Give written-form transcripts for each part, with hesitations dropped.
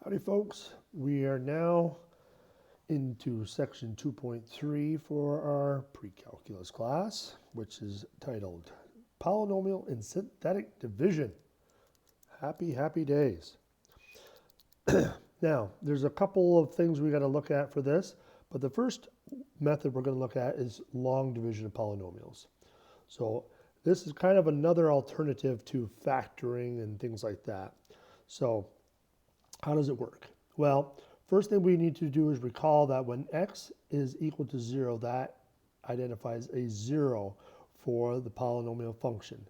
Howdy folks, we are now into section 2.3 for our pre-calculus class, which is titled Polynomial and Synthetic Division. Happy days. Now, there's a couple of things we got to look at for this, but the first method we're going to look at is long division of polynomials. So this is kind of another alternative to factoring and things like that. So how does it work? Well, first thing we need to do is recall that when x is equal to 0, that identifies a 0 for the polynomial function.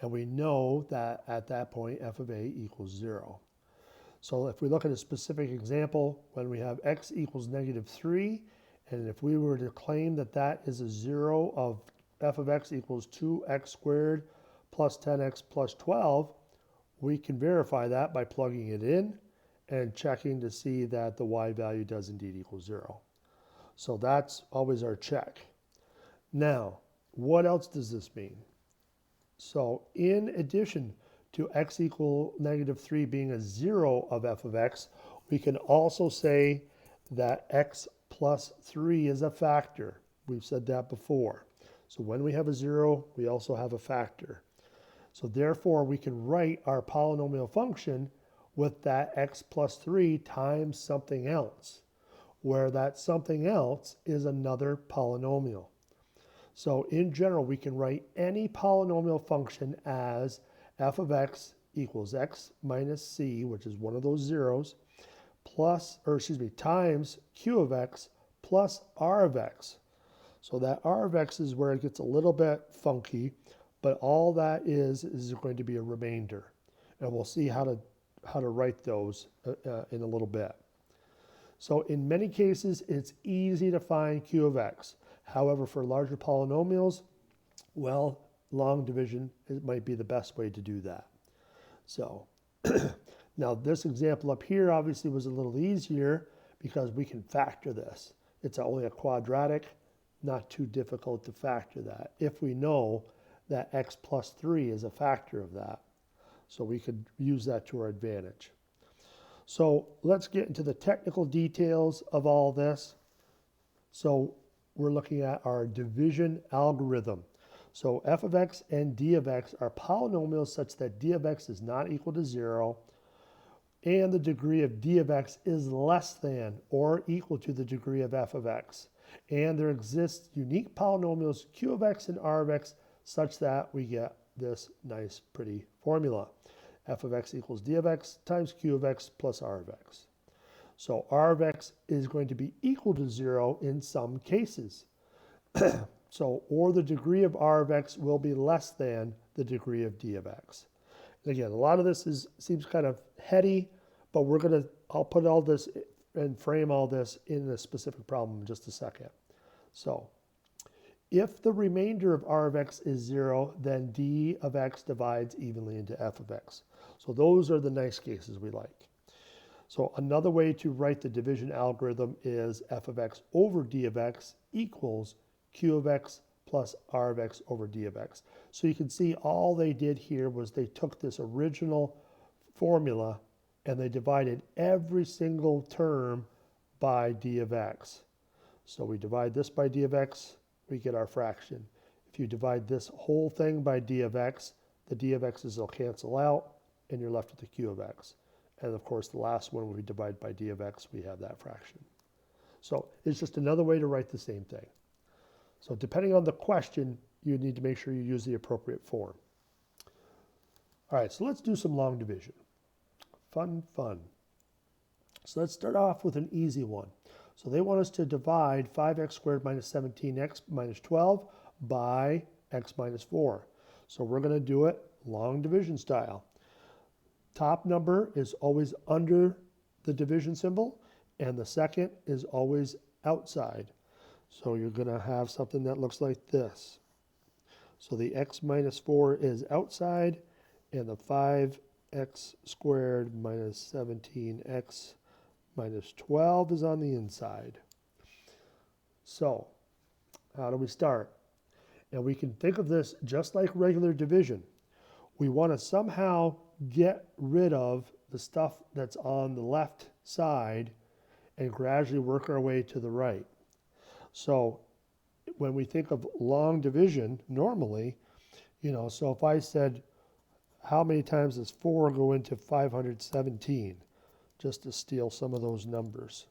And we know that at that point f of a equals 0. So if we look at a specific example, when we have x equals -3, and if we were to claim that that is a 0 of f of x equals 2x squared plus 10x plus 12, we can verify that by plugging it in and checking to see that the y value does indeed equal 0. So that's always our check. Now, what else does this mean? So in addition to x equal -3 being a 0 of f of x, we can also say that x plus 3 is a factor. We've said that before. So when we have a 0, we also have a factor. So therefore, we can write our polynomial function with that x plus 3 times something else, where that something else is another polynomial. So in general, we can write any polynomial function as f of x equals x minus c, which is one of those zeros, times q of x plus r of x. So that r of x is where it gets a little bit funky, but all that is going to be a remainder. And we'll see how to write those in a little bit. So in many cases, it's easy to find q of x. However, for larger polynomials, well, long division might be the best way to do that. So now this example up here obviously was a little easier because we can factor this. It's only a quadratic, not too difficult to factor that if we know that x plus 3 is a factor of that. So we could use that to our advantage. So let's get into the technical details of all this. So we're looking at our division algorithm. So f of x and d of x are polynomials such that d of x is not equal to 0, and the degree of d of x is less than or equal to the degree of f of x. And there exists unique polynomials q of x and r of x such that we get this nice pretty formula. F of x equals d of x times q of x plus r of x. So r of x is going to be equal to 0 in some cases. Or the degree of r of x will be less than the degree of d of x. And again, a lot of this seems kind of heady, but I'll put all this and frame all this in a specific problem in just a second. So if the remainder of r of x is 0, then d of x divides evenly into f of x. So those are the nice cases we like. So another way to write the division algorithm is f of x over d of x equals q of x plus r of x over d of x. So you can see all they did here was they took this original formula and they divided every single term by d of x. So we divide this by d of x, we get our fraction. If you divide this whole thing by d of x, the d of x's will cancel out and you're left with the q of x. And of course, the last one, when we divide by d of x, we have that fraction. So it's just another way to write the same thing. So depending on the question, you need to make sure you use the appropriate form. All right, so let's do some long division. Fun. So let's start off with an easy one. So they want us to divide 5x squared minus 17x minus 12 by x minus 4. So we're going to do it long division style. Top number is always under the division symbol, and the second is always outside. So you're going to have something that looks like this. So the x minus 4 is outside, and the 5x squared minus 17x minus 12 is on the inside. So how do we start? And we can think of this just like regular division. We want to somehow get rid of the stuff that's on the left side and gradually work our way to the right. So when we think of long division, normally, so if I said, how many times does 4 go into 517? Just to steal some of those numbers.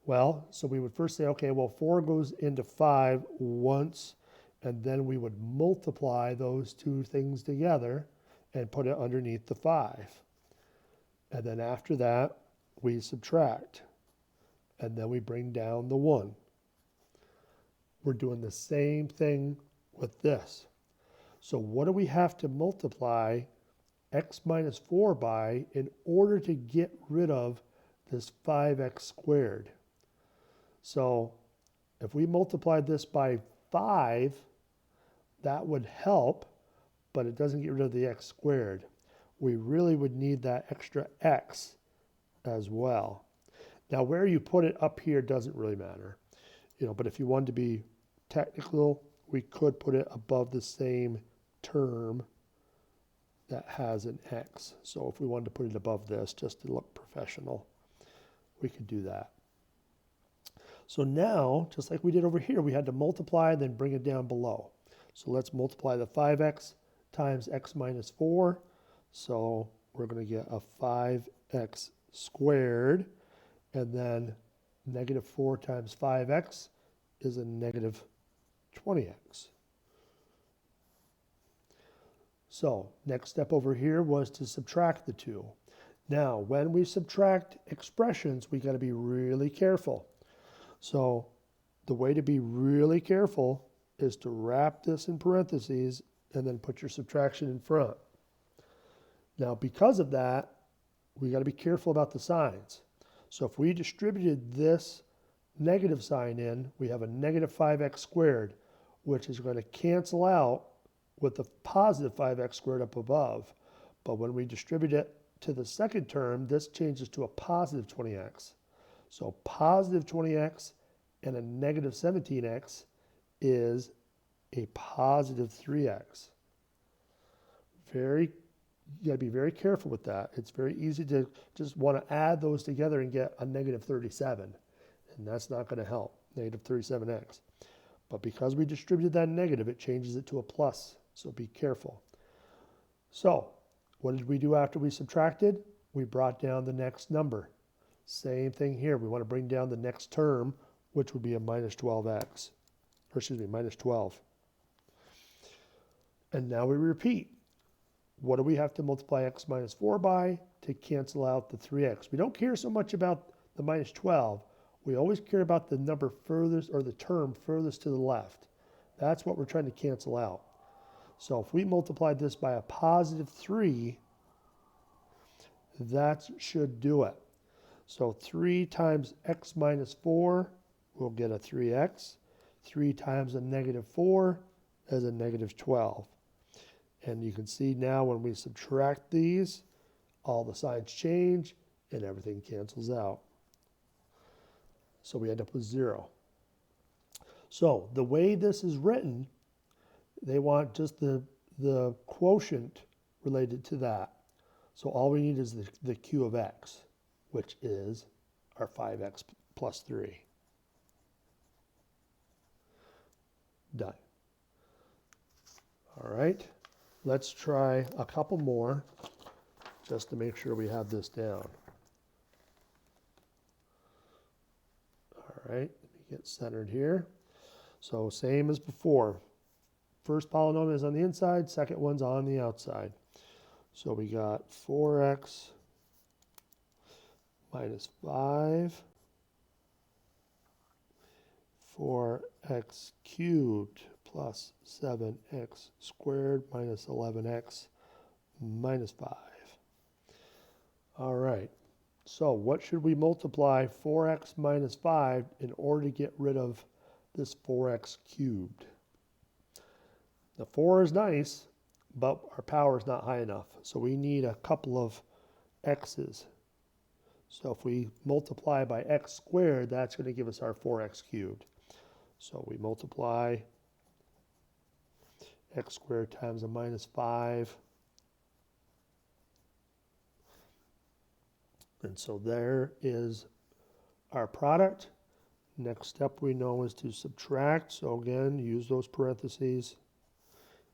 Well, so we would first say, okay, well, 4 goes into 5 once, and then we would multiply those two things together and put it underneath the 5. And then after that, we subtract. And then we bring down the 1. We're doing the same thing with this. So what do we have to multiply x minus 4 by in order to get rid of this 5x squared? So if we multiplied this by 5, that would help, but it doesn't get rid of the x squared. We really would need that extra x as well. Now where you put it up here doesn't really matter, but if you wanted to be technical, we could put it above the same term that has an x. So if we wanted to put it above this just to look professional, we could do that. So now, just like we did over here, we had to multiply and then bring it down below. So let's multiply the 5x times x minus 4. So we're going to get a 5x squared, and then negative 4 times 5x is a negative 20x. So next step over here was to subtract the two. Now, when we subtract expressions, we got to be really careful. So the way to be really careful is to wrap this in parentheses and then put your subtraction in front. Now, because of that, we got to be careful about the signs. So if we distributed this negative sign in, we have a negative 5x squared, which is going to cancel out with the positive 5x squared up above. But when we distribute it to the second term, this changes to a positive 20x. So positive 20x and a negative 17x is a positive 3x. You got to be very careful with that. It's very easy to just want to add those together and get a negative 37. And that's not going to help, negative 37x. But because we distributed that negative, it changes it to a plus. So be careful. So what did we do after we subtracted? We brought down the next number. Same thing here. We want to bring down the next term, which would be a minus 12x. Or excuse me, minus 12. And now we repeat. What do we have to multiply x minus 4 by to cancel out the 3x? We don't care so much about the minus 12. We always care about the number furthest, or the term furthest to the left. That's what we're trying to cancel out. So if we multiply this by a positive 3, that should do it. So 3 times x minus 4, we'll get a 3x. 3 times a negative 4 is a negative 12. And you can see now when we subtract these, all the signs change and everything cancels out. So we end up with 0. So the way this is written, they want just the quotient related to that. So all we need is the q of x, which is our 5x plus 3. Done. All right, let's try a couple more just to make sure we have this down. All right, let me get centered here. So same as before. First polynomial is on the inside, second one's on the outside. So we got 4x minus 5, 4x cubed plus 7x squared minus 11x minus 5. All right, so what should we multiply 4x minus 5 in order to get rid of this 4x cubed? The 4 is nice, but our power is not high enough. So we need a couple of x's. So if we multiply by x squared, that's going to give us our 4x cubed. So we multiply x squared times a minus 5 And so there is our product. Next step we know is to subtract. So again, use those parentheses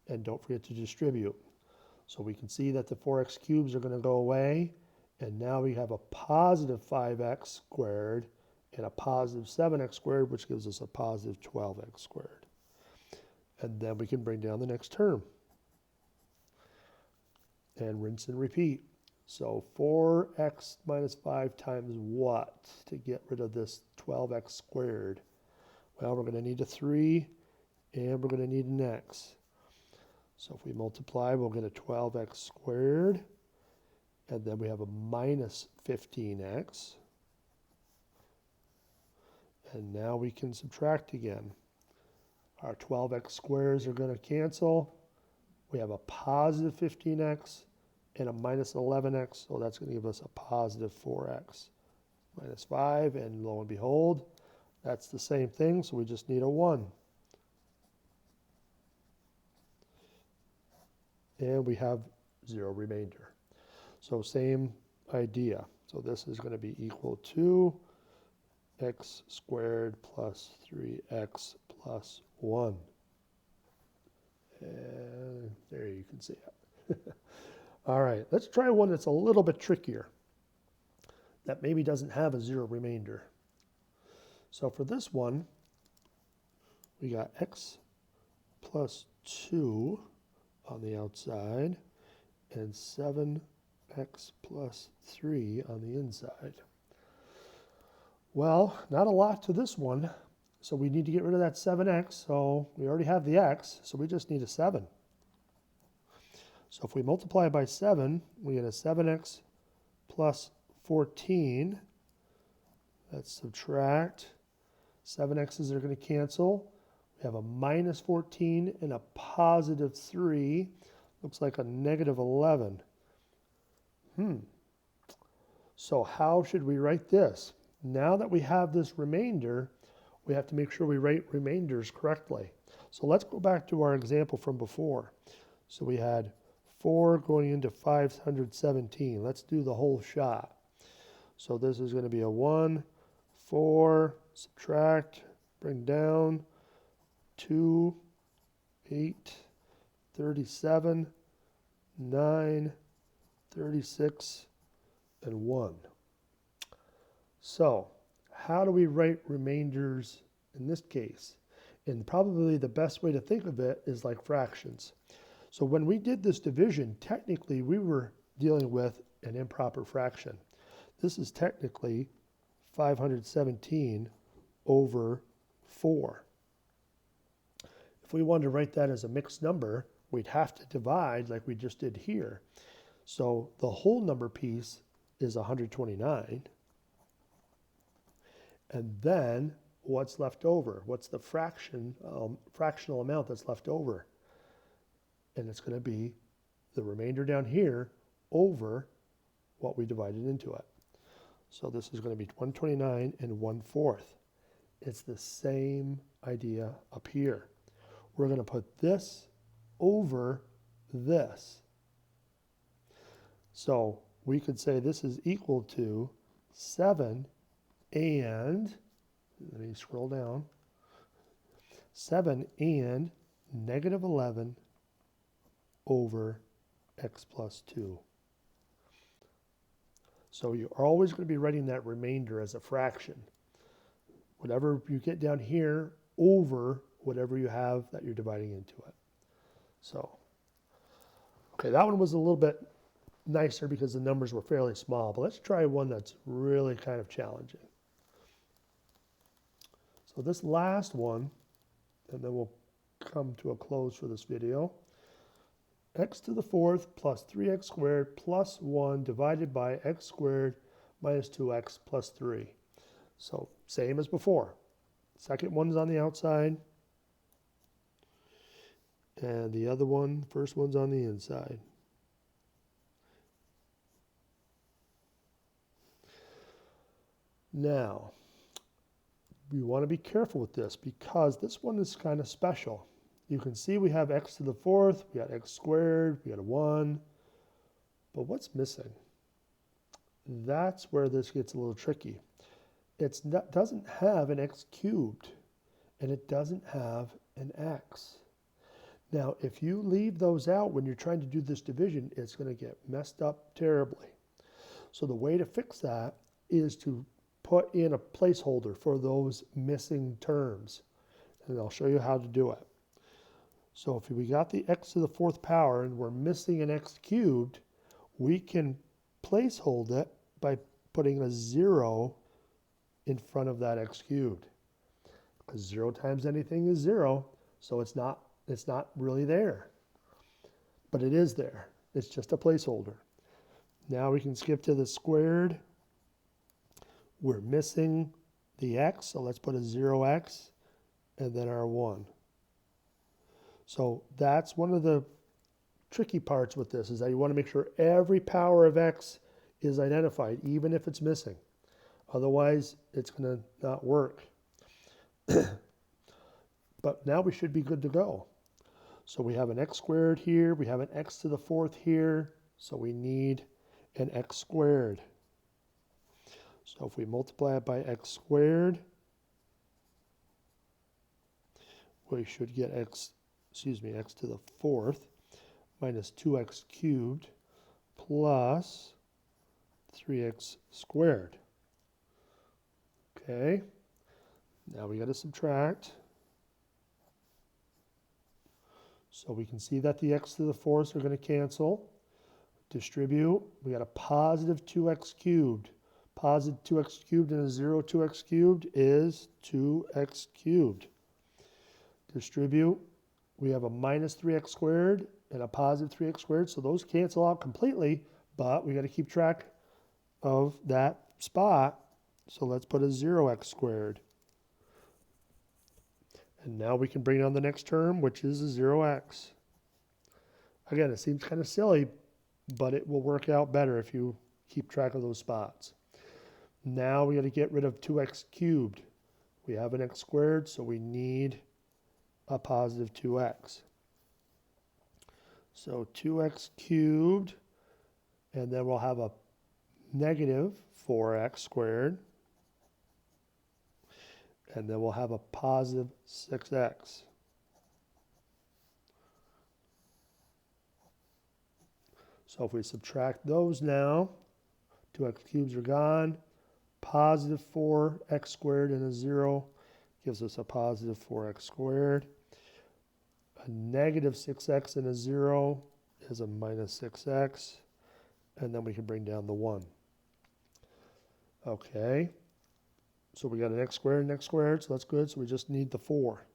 and don't forget to distribute. So we can see that the 4x cubes are going to go away. And now we have a positive 5x squared and a positive 7x squared, which gives us a positive 12x squared. And then we can bring down the next term. And rinse and repeat. So 4x minus 5 times what to get rid of this 12x squared? Well, we're going to need a 3 and we're going to need an x. So if we multiply, we'll get a 12x squared. And then we have a minus 15x. And now we can subtract again. Our 12x squares are going to cancel. We have a positive 15x and a minus 11x, so that's going to give us a positive 4x. Minus 5, and lo and behold, that's the same thing, so we just need a 1. And we have 0 remainder. So same idea. So this is going to be equal to x squared plus 3x plus 1. And there you can see it. All right, let's try one that's a little bit trickier, that maybe doesn't have a 0 remainder. So for this one, we got x plus 2 on the outside and 7x plus 3 on the inside. Well, not a lot to this one, so we need to get rid of that 7x, so we already have the x, so we just need a 7. So if we multiply by 7, we get a 7x plus 14. Let's subtract. 7x's are going to cancel. We have a minus 14 and a positive 3. Looks like a negative 11. So how should we write this? Now that we have this remainder, we have to make sure we write remainders correctly. So let's go back to our example from before. So we had 4 going into 517. Let's do the whole shot. So this is going to be a 1, 4, subtract, bring down, 2, 8, 37, 9, 36, and 1. So how do we write remainders in this case? And probably the best way to think of it is like fractions. So when we did this division, technically we were dealing with an improper fraction. This is technically 517 over 4. If we wanted to write that as a mixed number, we'd have to divide like we just did here. So the whole number piece is 129. And then what's left over? What's the fractional amount that's left over? And it's going to be the remainder down here over what we divided into it. So this is going to be 129 and 1/4. It's the same idea up here. We're going to put this over this. So we could say this is equal to 7 and, let me scroll down, 7 and negative 11 over x plus 2. So you're always going to be writing that remainder as a fraction. Whatever you get down here over whatever you have that you're dividing into it. So, okay, that one was a little bit nicer because the numbers were fairly small, but let's try one that's really kind of challenging. So this last one, and then we'll come to a close for this video. X to the 4th plus 3x squared plus 1 divided by x squared minus 2x plus 3. So same as before. Second one's on the outside. And the other one, first one's on the inside. Now, we want to be careful with this because this one is kind of special. You can see we have x to the 4th, we got x squared, we got a 1. But what's missing? that's where this gets a little tricky. It doesn't have an x cubed, and it doesn't have an x. Now, if you leave those out when you're trying to do this division, it's going to get messed up terribly. So the way to fix that is to put in a placeholder for those missing terms. And I'll show you how to do it. So if we got the x to the fourth power and we're missing an x cubed, we can placehold it by putting a 0 in front of that x cubed. Because 0 times anything is 0, so it's not really there. But it is there. It's just a placeholder. Now we can skip to the squared. We're missing the x, so let's put a 0x and then our 1. So that's one of the tricky parts with this, is that you want to make sure every power of x is identified, even if it's missing. Otherwise, it's going to not work. But now we should be good to go. So we have an x squared here. We have an x to the fourth here. So we need an x squared. So if we multiply it by x squared, we should get x to the fourth minus 2x cubed plus 3x squared. Okay, now we got to subtract. So we can see that the x to the fourths are going to cancel. Distribute, we got a positive 2x cubed. Positive 2x cubed and a 0 2x cubed is 2x cubed. Distribute, we have a minus 3x squared and a positive 3x squared, so those cancel out completely, but we got to keep track of that spot, so let's put a 0x squared. And now we can bring down the next term, which is a 0x. Again, it seems kind of silly, but it will work out better if you keep track of those spots. Now we got to get rid of 2x cubed. We have an x squared, so we need a positive 2x. So 2x cubed, and then we'll have a negative 4x squared, and then we'll have a positive 6x. So if we subtract those now, 2x cubes are gone. Positive 4x squared and a 0 gives us a positive 4x squared. A negative 6x and a 0 is a minus 6x. And then we can bring down the 1. Okay. So we got an x squared and x squared, so that's good. So we just need the 4.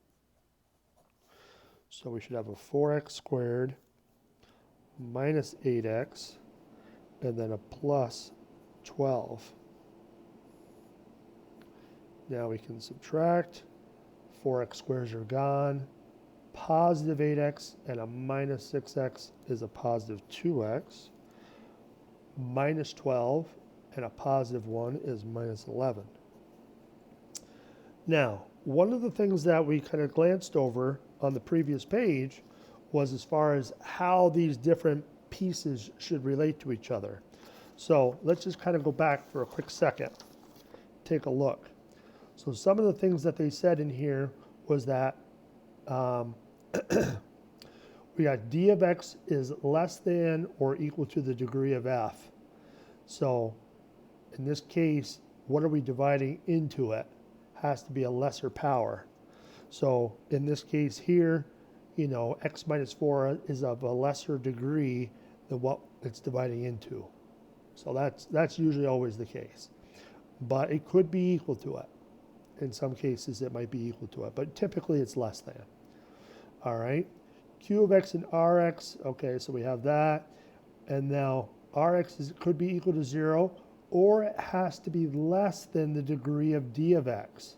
So we should have a 4x squared minus 8x and then a plus 12. Now we can subtract. 4x squares are gone. Positive 8x and a minus 6x is a positive 2x. Minus 12 and a positive 1 is minus 11. Now, one of the things that we kind of glanced over on the previous page was as far as how these different pieces should relate to each other. So let's just kind of go back for a quick second, take a look. So some of the things that they said in here was that we got d of x is less than or equal to the degree of f. So in this case, what are we dividing into it? Has to be a lesser power. So in this case here, you know, x minus 4 is of a lesser degree than what it's dividing into. So that's usually always the case. But it could be equal to it. In some cases, it might be equal to it, but typically it's less than. All right, q of x and rx, okay, so we have that. And now rx could be equal to 0, or it has to be less than the degree of d of x.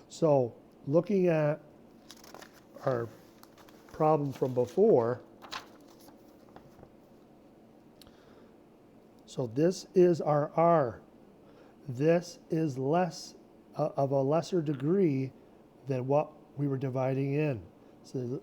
So looking at our problem from before, so this is our r. This is less of a lesser degree than what we were dividing in.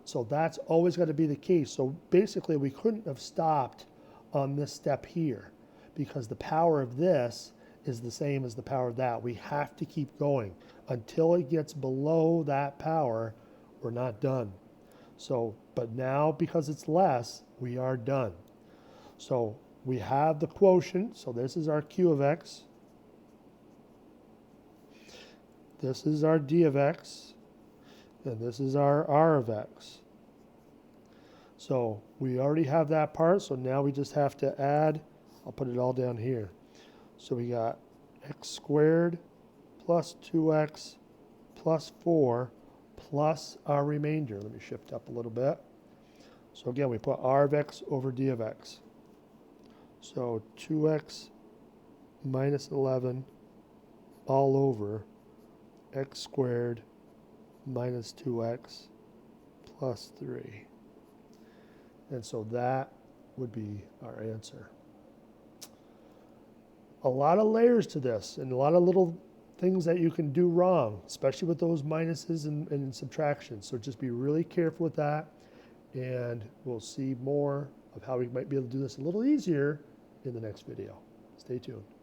So that's always got to be the case. So basically we couldn't have stopped on this step here, because the power of this is the same as the power of that. We have to keep going until it gets below that power. We're not done. So, but now because it's less, we are done. So we have the quotient. So this is our Q of x. This is our D of x. And this is our R of x. So we already have that part. So now we just have to add. I'll put it all down here. So we got x squared plus 2x plus 4 plus our remainder. Let me shift up a little bit. So again, we put R of x over D of x. So 2x minus 11 all over x squared minus 2x plus 3. And so that would be our answer. A lot of layers to this and a lot of little things that you can do wrong, especially with those minuses and subtractions. So just be really careful with that, and we'll see more of how we might be able to do this a little easier in the next video. Stay tuned.